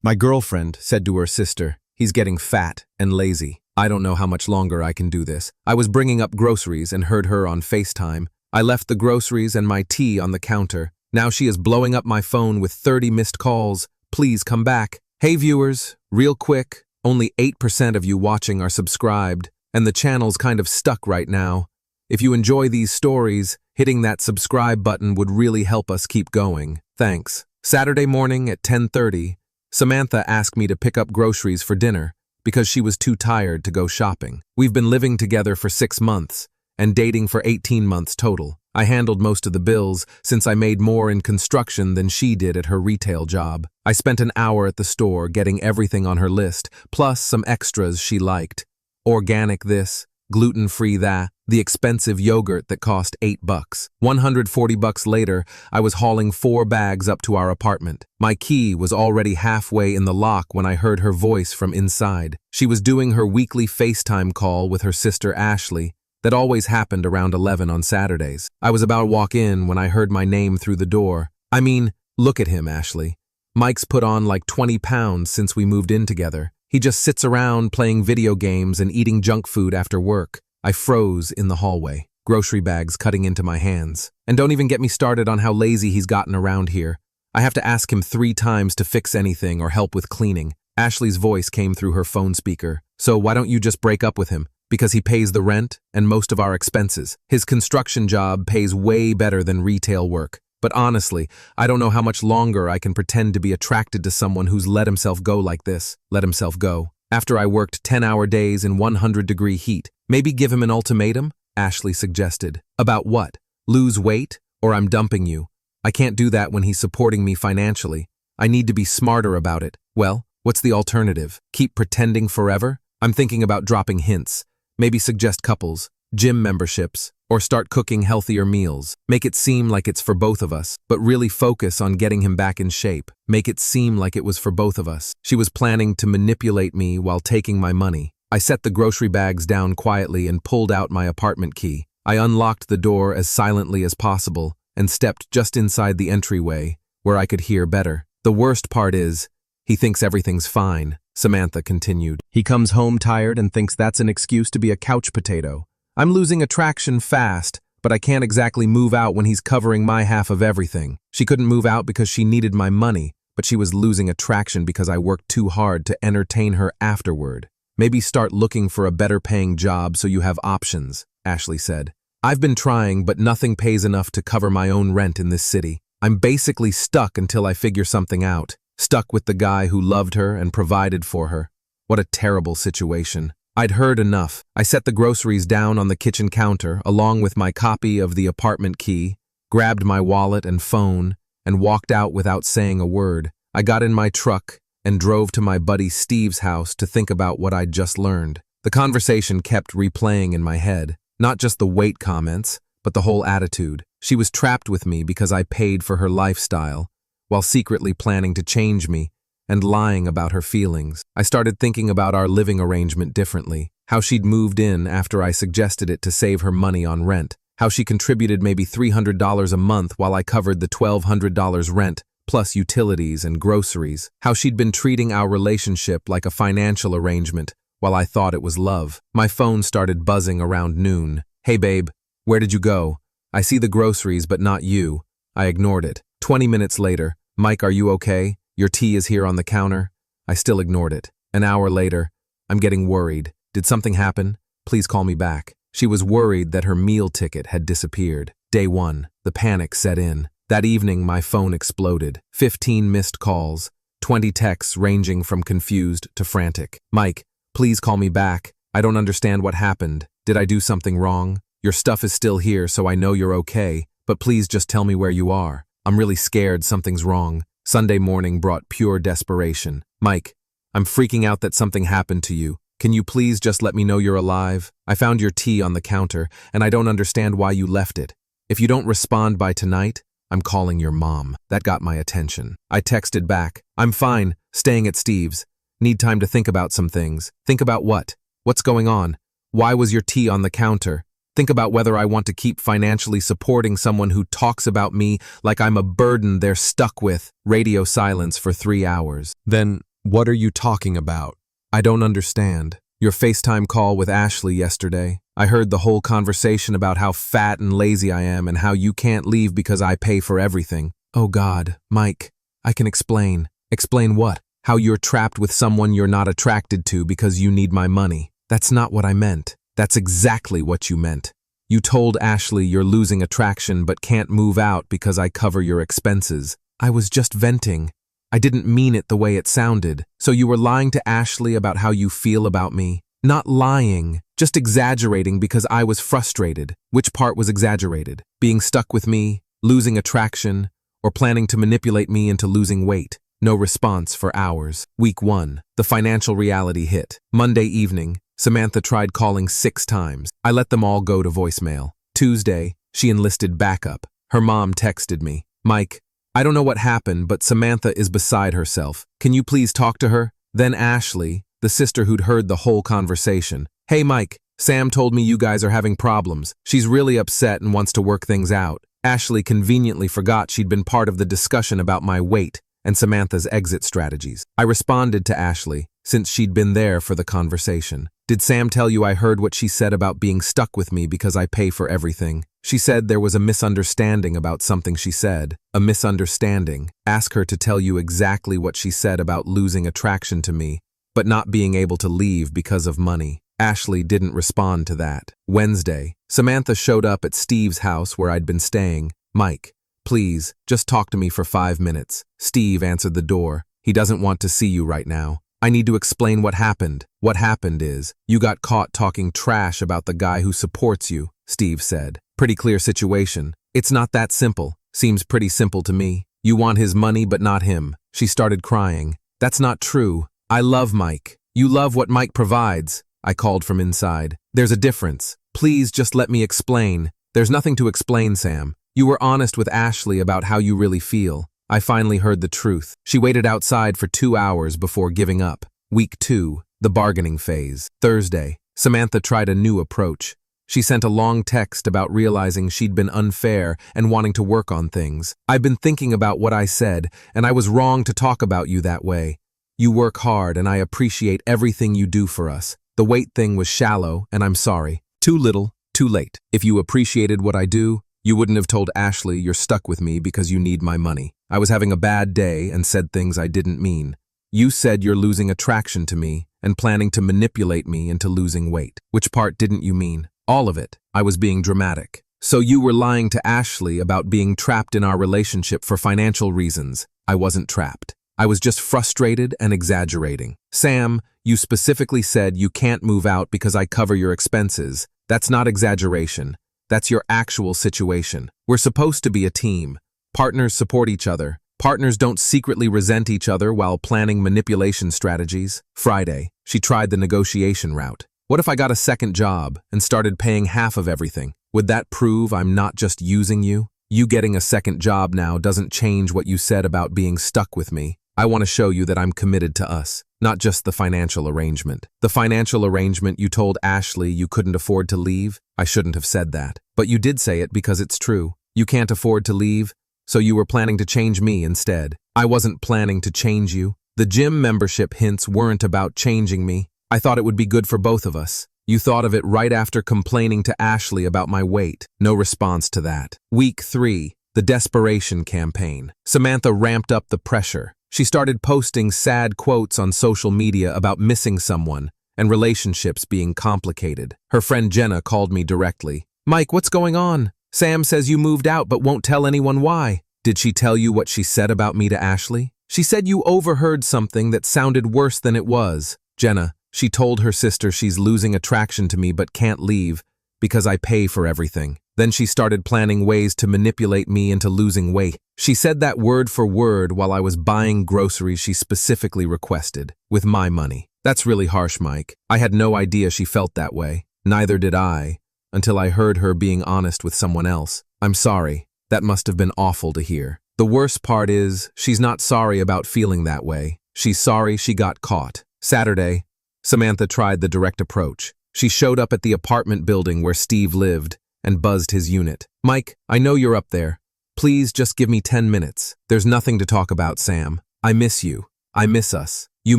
My girlfriend said to her sister, "He's getting fat and lazy. I don't know how much longer I can do this." I was bringing up groceries and heard her on FaceTime. I left the groceries and my tea on the counter. Now she is blowing up my phone with 30 missed calls. Please come back. Hey viewers, real quick, only 8% of you watching are subscribed, and the channel's kind of stuck right now. If you enjoy these stories, hitting that subscribe button would really help us keep going. Thanks. Saturday morning at 10:30, Samantha asked me to pick up groceries for dinner because she was too tired to go shopping. We've been living together for 6 months and dating for 18 months total. I handled most of the bills since I made more in construction than she did at her retail job. I spent an hour at the store getting everything on her list, plus some extras she liked. Organic this, gluten-free that, the expensive yogurt that cost $8. $140 later, I was hauling 4 bags up to our apartment. My key was already halfway in the lock when I heard her voice from inside. She was doing her weekly FaceTime call with her sister Ashley. That always happened around 11 on Saturdays. I was about to walk in when I heard my name through the door. I mean, look at him, Ashley. Mike's put on like 20 pounds since we moved in together. He just sits around playing video games and eating junk food after work. I froze in the hallway, grocery bags cutting into my hands. And don't even get me started on how lazy he's gotten around here. I have to ask him 3 times to fix anything or help with cleaning. Ashley's voice came through her phone speaker. So why don't you just break up with him? Because he pays the rent and most of our expenses. His construction job pays way better than retail work. But honestly, I don't know how much longer I can pretend to be attracted to someone who's let himself go like this. Let himself go. After I worked 10-hour days in 100-degree heat. Maybe give him an ultimatum? Ashley suggested. About what? Lose weight? Or I'm dumping you. I can't do that when he's supporting me financially. I need to be smarter about it. Well, what's the alternative? Keep pretending forever? I'm thinking about dropping hints. Maybe suggest couples, gym memberships, or start cooking healthier meals. Make it seem like it's for both of us, but really focus on getting him back in shape. Make it seem like it was for both of us. She was planning to manipulate me while taking my money. I set the grocery bags down quietly and pulled out my apartment key. I unlocked the door as silently as possible and stepped just inside the entryway, where I could hear better. The worst part is, he thinks everything's fine, Samantha continued. He comes home tired and thinks that's an excuse to be a couch potato. I'm losing attraction fast, but I can't exactly move out when he's covering my half of everything. She couldn't move out because she needed my money, but she was losing attraction because I worked too hard to entertain her afterward. Maybe start looking for a better paying job so you have options, Ashley said. I've been trying, but nothing pays enough to cover my own rent in this city. I'm basically stuck until I figure something out. Stuck with the guy who loved her and provided for her. What a terrible situation. I'd heard enough. I set the groceries down on the kitchen counter, along with my copy of the apartment key, grabbed my wallet and phone, and walked out without saying a word. I got in my truck and drove to my buddy Steve's house to think about what I'd just learned. The conversation kept replaying in my head, not just the weight comments, but the whole attitude. She was trapped with me because I paid for her lifestyle, while secretly planning to change me and lying about her feelings. I started thinking about our living arrangement differently, how she'd moved in after I suggested it to save her money on rent, how she contributed maybe $300 a month while I covered the $1,200 rent, plus utilities and groceries, how she'd been treating our relationship like a financial arrangement while I thought it was love. My phone started buzzing around noon. Hey babe, where did you go? I see the groceries but not you. I ignored it. 20 minutes later, Mike, are you okay? Your tea is here on the counter. I still ignored it. An hour later, I'm getting worried. Did something happen? Please call me back. She was worried that her meal ticket had disappeared. Day 1, the panic set in. That evening, my phone exploded. 15 missed calls, 20 texts ranging from confused to frantic. Mike, please call me back. I don't understand what happened. Did I do something wrong? Your stuff is still here, so I know you're okay, but please just tell me where you are. I'm really scared something's wrong. Sunday morning brought pure desperation. Mike, I'm freaking out that something happened to you. Can you please just let me know you're alive? I found your tea on the counter, and I don't understand why you left it. If you don't respond by tonight, I'm calling your mom. That got my attention. I texted back. I'm fine, staying at Steve's. Need time to think about some things. Think about what? What's going on? Why was your tea on the counter? Think about whether I want to keep financially supporting someone who talks about me like I'm a burden they're stuck with. Radio silence for 3 hours. Then, What are you talking about? I don't understand. Your FaceTime call with Ashley yesterday. I heard the whole conversation about how fat and lazy I am and how you can't leave because I pay for everything. Oh God, Mike, I can explain. Explain what? How you're trapped with someone you're not attracted to because you need my money. That's not what I meant. That's exactly what you meant. You told Ashley you're losing attraction but can't move out because I cover your expenses. I was just venting. I didn't mean it the way it sounded. So you were lying to Ashley about how you feel about me. Not lying, just exaggerating because I was frustrated. Which part was exaggerated? Being stuck with me, losing attraction, or planning to manipulate me into losing weight? No response for hours. Week 1, the financial reality hit. Monday evening, Samantha tried calling 6 times. I let them all go to voicemail. Tuesday, she enlisted backup. Her mom texted me, Mike, I don't know what happened, but Samantha is beside herself. Can you please talk to her? Then Ashley, the sister who'd heard the whole conversation. Hey Mike, Sam told me you guys are having problems. She's really upset and wants to work things out. Ashley conveniently forgot she'd been part of the discussion about my weight and Samantha's exit strategies. I responded to Ashley, since she'd been there for the conversation. Did Sam tell you I heard what she said about being stuck with me because I pay for everything? She said there was a misunderstanding about something she said. A misunderstanding. Ask her to tell you exactly what she said about losing attraction to me, but not being able to leave because of money. Ashley didn't respond to that. Wednesday, Samantha showed up at Steve's house where I'd been staying. Mike, please, just talk to me for 5 minutes. Steve answered the door. He doesn't want to see you right now. I need to explain what happened. What happened is, you got caught talking trash about the guy who supports you, Steve said. Pretty clear situation. It's not that simple. Seems pretty simple to me. You want his money but not him. She started crying. That's not true. I love Mike. You love what Mike provides. I called from inside. There's a difference. Please just let me explain. There's nothing to explain, Sam. You were honest with Ashley about how you really feel. I finally heard the truth. She waited outside for 2 hours before giving up. Week 2, the bargaining phase. Thursday, Samantha tried a new approach. She sent a long text about realizing she'd been unfair and wanting to work on things. I've been thinking about what I said, and I was wrong to talk about you that way. You work hard, and I appreciate everything you do for us. The weight thing was shallow, and I'm sorry. Too little, too late. If you appreciated what I do, you wouldn't have told Ashley you're stuck with me because you need my money. I was having a bad day and said things I didn't mean. You said you're losing attraction to me and planning to manipulate me into losing weight. Which part didn't you mean? All of it. I was being dramatic. So you were lying to Ashley about being trapped in our relationship for financial reasons. I wasn't trapped. I was just frustrated and exaggerating. Sam, you specifically said you can't move out because I cover your expenses. That's not exaggeration. That's your actual situation. We're supposed to be a team. Partners support each other. Partners don't secretly resent each other while planning manipulation strategies. Friday, she tried the negotiation route. What if I got a second job and started paying half of everything? Would that prove I'm not just using you? You getting a second job now doesn't change what you said about being stuck with me. I want to show you that I'm committed to us, not just the financial arrangement. The financial arrangement you told Ashley you couldn't afford to leave? I shouldn't have said that. But you did say it because it's true. You can't afford to leave, so you were planning to change me instead. I wasn't planning to change you. The gym membership hints weren't about changing me. I thought it would be good for both of us. You thought of it right after complaining to Ashley about my weight. No response to that. Week 3, the desperation campaign. Samantha ramped up the pressure. She started posting sad quotes on social media about missing someone and relationships being complicated. Her friend Jenna called me directly. Mike, what's going on? Sam says you moved out but won't tell anyone why. Did she tell you what she said about me to Ashley? She said you overheard something that sounded worse than it was. Jenna, she told her sister she's losing attraction to me but can't leave because I pay for everything. Then she started planning ways to manipulate me into losing weight. She said that word for word while I was buying groceries she specifically requested, with my money. That's really harsh, Mike. I had no idea she felt that way. Neither did I, until I heard her being honest with someone else. I'm sorry. That must have been awful to hear. The worst part is, she's not sorry about feeling that way. She's sorry she got caught. Saturday, Samantha tried the direct approach. She showed up at the apartment building where Steve lived and buzzed his unit. Mike, I know you're up there. Please just give me 10 minutes. There's nothing to talk about, Sam. I miss you. I miss us. You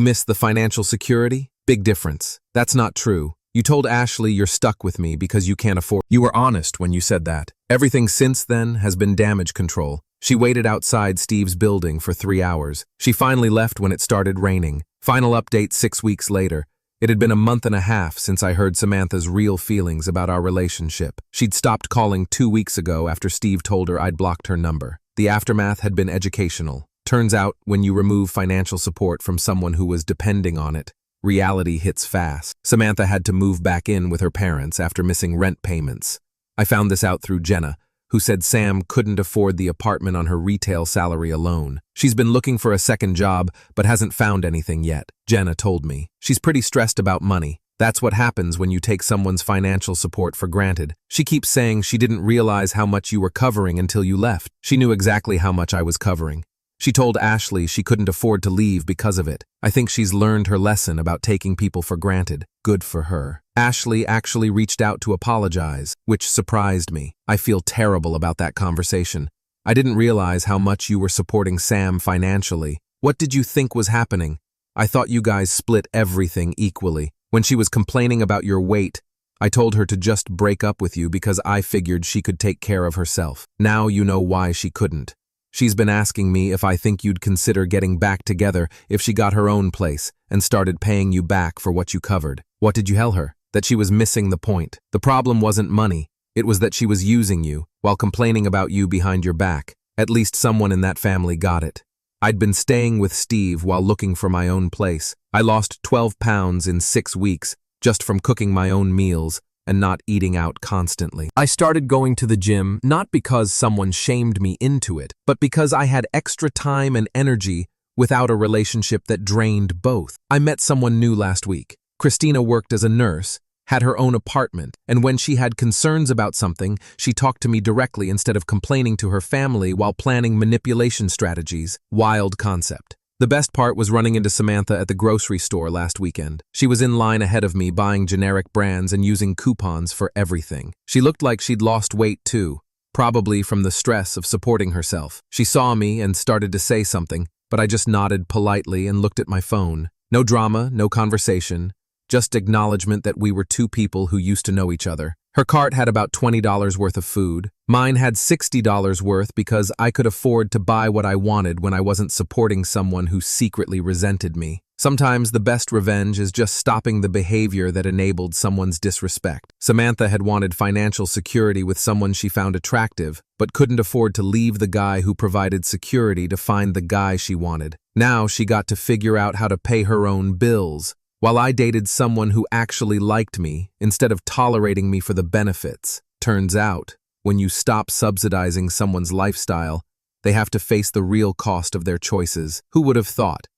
miss the financial security? Big difference. That's not true. You told Ashley you're stuck with me because you can't afford. You were honest when you said that. Everything since then has been damage control. She waited outside Steve's building for 3 hours. She finally left when it started raining. Final update 6 weeks later. It had been a month and a half since I heard Samantha's real feelings about our relationship. She'd stopped calling 2 weeks ago after Steve told her I'd blocked her number. The aftermath had been educational. Turns out, when you remove financial support from someone who was depending on it, reality hits fast. Samantha had to move back in with her parents after missing rent payments. I found this out through Jenna, who said Sam couldn't afford the apartment on her retail salary alone. She's been looking for a second job, but hasn't found anything yet, Jenna told me. She's pretty stressed about money. That's what happens when you take someone's financial support for granted. She keeps saying she didn't realize how much you were covering until you left. She knew exactly how much I was covering. She told Ashley she couldn't afford to leave because of it. I think she's learned her lesson about taking people for granted. Good for her. Ashley actually reached out to apologize, which surprised me. I feel terrible about that conversation. I didn't realize how much you were supporting Sam financially. What did you think was happening? I thought you guys split everything equally. When she was complaining about your weight, I told her to just break up with you because I figured she could take care of herself. Now you know why she couldn't. She's been asking me if I think you'd consider getting back together if she got her own place and started paying you back for what you covered. What did you tell her? That she was missing the point. The problem wasn't money. It was that she was using you while complaining about you behind your back. At least someone in that family got it. I'd been staying with Steve while looking for my own place. I lost 12 pounds in 6 weeks just from cooking my own meals and not eating out constantly. I started going to the gym not because someone shamed me into it, but because I had extra time and energy without a relationship that drained both. I met someone new last week. Christina worked as a nurse, had her own apartment, and when she had concerns about something, she talked to me directly instead of complaining to her family while planning manipulation strategies. Wild concept. The best part was running into Samantha at the grocery store last weekend. She was in line ahead of me buying generic brands and using coupons for everything. She looked like she'd lost weight too, probably from the stress of supporting herself. She saw me and started to say something, but I just nodded politely and looked at my phone. No drama, no conversation, just acknowledgement that we were two people who used to know each other. Her cart had about $20 worth of food. Mine had $60 worth because I could afford to buy what I wanted when I wasn't supporting someone who secretly resented me. Sometimes the best revenge is just stopping the behavior that enabled someone's disrespect. Samantha had wanted financial security with someone she found attractive, but couldn't afford to leave the guy who provided security to find the guy she wanted. Now she got to figure out how to pay her own bills, while I dated someone who actually liked me instead of tolerating me for the benefits. Turns out, when you stop subsidizing someone's lifestyle, they have to face the real cost of their choices. Who would have thought?